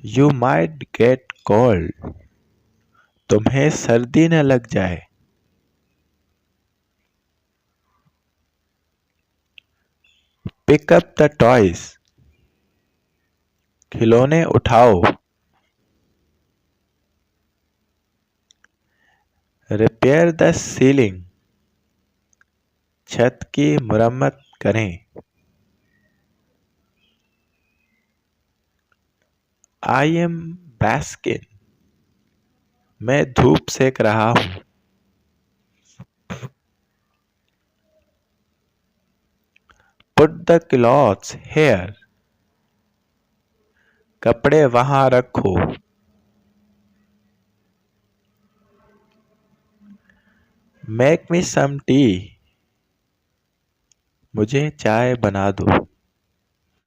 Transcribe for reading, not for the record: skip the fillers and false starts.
You might get cold. तुम्हें सर्दी न लग जाए. Pick up the toys. खिलौने उठाओ. Repair the ceiling. छत की मरम्मत करें. I am basking. मैं धूप सेक रहा हूँ. Put the clothes here. कपड़े वहाँ रखो. Make me some tea. मुझे चाय बना दो.